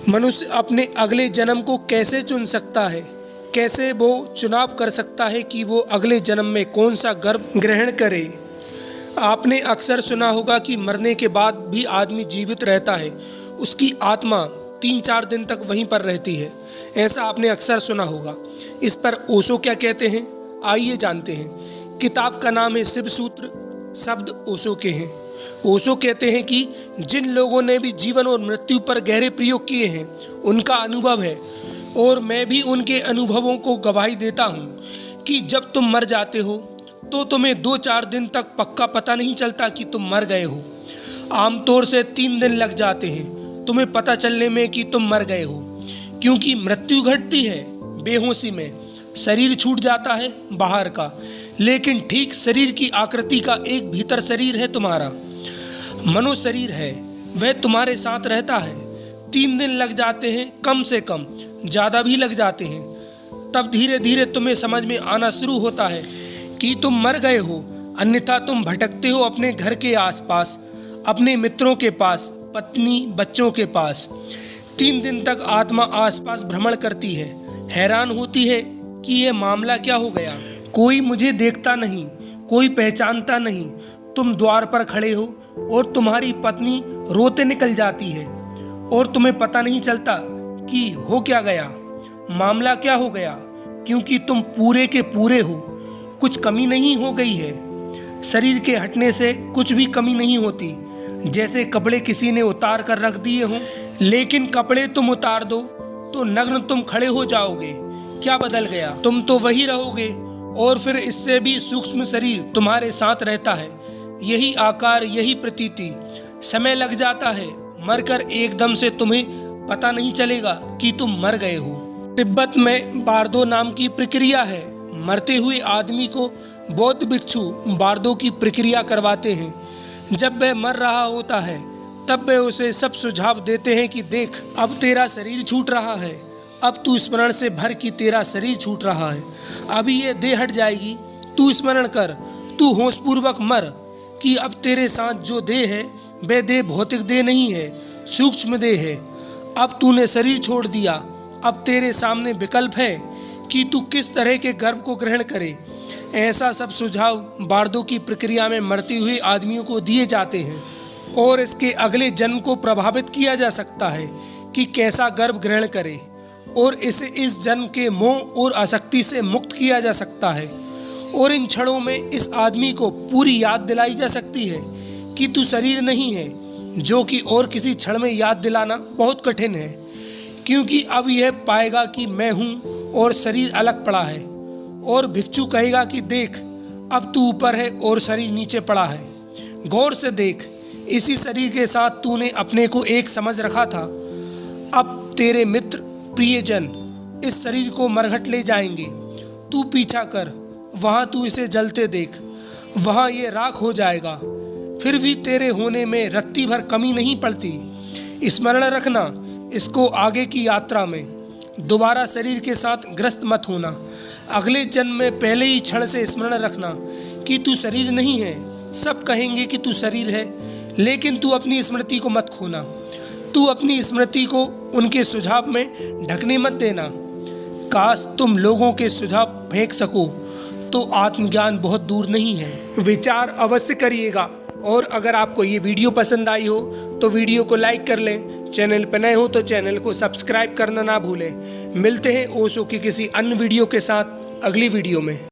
मनुष्य अपने अगले जन्म को कैसे चुन सकता है? कैसे वो चुनाव कर सकता है कि वो अगले जन्म में कौन सा गर्भ ग्रहण करे? आपने अक्सर सुना होगा कि मरने के बाद भी आदमी जीवित रहता है, उसकी आत्मा 3-4 दिन तक वहीं पर रहती है। ऐसा आपने अक्सर सुना होगा। इस पर ओशो क्या कहते हैं, आइए जानते हैं। किताब का नाम है शिव सूत्र, शब्द ओशो के हैं। ओशो कहते हैं कि जिन लोगों ने भी जीवन और मृत्यु पर गहरे प्रयोग किए हैं, उनका अनुभव है और मैं भी उनके अनुभवों को गवाही देता हूँ कि जब तुम मर जाते हो तो तुम्हें 2-4 दिन तक पक्का पता नहीं चलता कि तुम मर गए हो। आमतौर से 3 दिन लग जाते हैं तुम्हें पता चलने में कि तुम मर गए हो, क्योंकि मृत्यु घटती है बेहोशी में, शरीर छूट जाता है बाहर का, लेकिन ठीक शरीर की आकृति का एक भीतर शरीर है तुम्हारा, मनो शरीर है, वह तुम्हारे साथ रहता है। 3 दिन लग जाते हैं, कम से कम ज़्यादा भी लग जाते हैं। तब धीरे धीरे तुम्हें समझ में आना शुरू होता है कि तुम मर गए हो, अन्यथा तुम भटकते हो अपने घर के आसपास, अपने मित्रों के पास, पत्नी बच्चों के पास। 3 दिन तक आत्मा आसपास भ्रमण करती है, हैरान होती है कि यह मामला क्या हो गया। कोई मुझे देखता नहीं, कोई पहचानता नहीं। तुम द्वार पर खड़े हो और तुम्हारी पत्नी रोते निकल जाती है और तुम्हें पता नहीं चलता कि हो क्या गया, मामला क्या हो गया, क्योंकि तुम पूरे के पूरे हो, कुछ कमी नहीं हो गई है। शरीर के हटने से कुछ भी कमी नहीं होती, जैसे कपड़े किसी ने उतार कर रख दिए हों। लेकिन कपड़े तुम उतार दो तो नग्न तुम खड़े हो जाओगे। क्या बदल गया? तुम तो वही रहोगे और फिर इससे भी सूक्ष्म शरीर तुम्हारे साथ रहता है। यही आकार, यही प्रतीति। समय लग जाता है, मरकर एकदम से तुम्हें पता नहीं चलेगा कि तुम मर गए हो। तिब्बत में बार्दो नाम की प्रक्रिया है। मरते हुए आदमी को बौद्ध भिक्षु बार्दो की प्रक्रिया करवाते हैं। जब वह मर रहा होता है तब वे उसे सब सुझाव देते हैं कि देख, अब तेरा शरीर छूट रहा है, अब तू स्मरण से भर कि तेरा शरीर छूट रहा है, अभी ये देह हट जाएगी, तू स्मरण कर, तू होशपूर्वक मर कि अब तेरे साथ जो देह है वह देह भौतिक देह नहीं है, सूक्ष्म देह है। अब तूने शरीर छोड़ दिया, अब तेरे सामने विकल्प है कि तू किस तरह के गर्भ को ग्रहण करे। ऐसा सब सुझाव बार्दो की प्रक्रिया में मरते हुए आदमियों को दिए जाते हैं और इसके अगले जन्म को प्रभावित किया जा सकता है कि कैसा गर्भ ग्रहण करे और इसे इस जन्म के मोह और आसक्ति से मुक्त किया जा सकता है। और इन क्षणों में इस आदमी को पूरी याद दिलाई जा सकती है कि तू शरीर नहीं है, जो कि और किसी क्षण में याद दिलाना बहुत कठिन है, क्योंकि अब यह पाएगा कि मैं हूँ और शरीर अलग पड़ा है। और भिक्षु कहेगा कि देख, अब तू ऊपर है और शरीर नीचे पड़ा है, गौर से देख, इसी शरीर के साथ तूने अपने को एक समझ रखा था। अब तेरे मित्र प्रियजन इस शरीर को मरघट ले जाएंगे, तू पीछा कर, वहाँ तू इसे जलते देख, वहाँ ये राख हो जाएगा, फिर भी तेरे होने में रत्ती भर कमी नहीं पड़ती। स्मरण रखना, इसको आगे की यात्रा में दोबारा शरीर के साथ ग्रस्त मत होना। अगले जन्म में पहले ही क्षण से स्मरण रखना कि तू शरीर नहीं है। सब कहेंगे कि तू शरीर है, लेकिन तू अपनी स्मृति को मत खोना। तू अपनी स्मृति को उनके सुझाव में ढकने मत देना। काश तुम लोगों के सुझाव फेंक सको तो आत्मज्ञान बहुत दूर नहीं है। विचार अवश्य करिएगा और अगर आपको ये वीडियो पसंद आई हो तो वीडियो को लाइक कर लें। चैनल पर नए हो तो चैनल को सब्सक्राइब करना ना भूलें। मिलते हैं ओशो की किसी अन्य वीडियो के साथ अगली वीडियो में।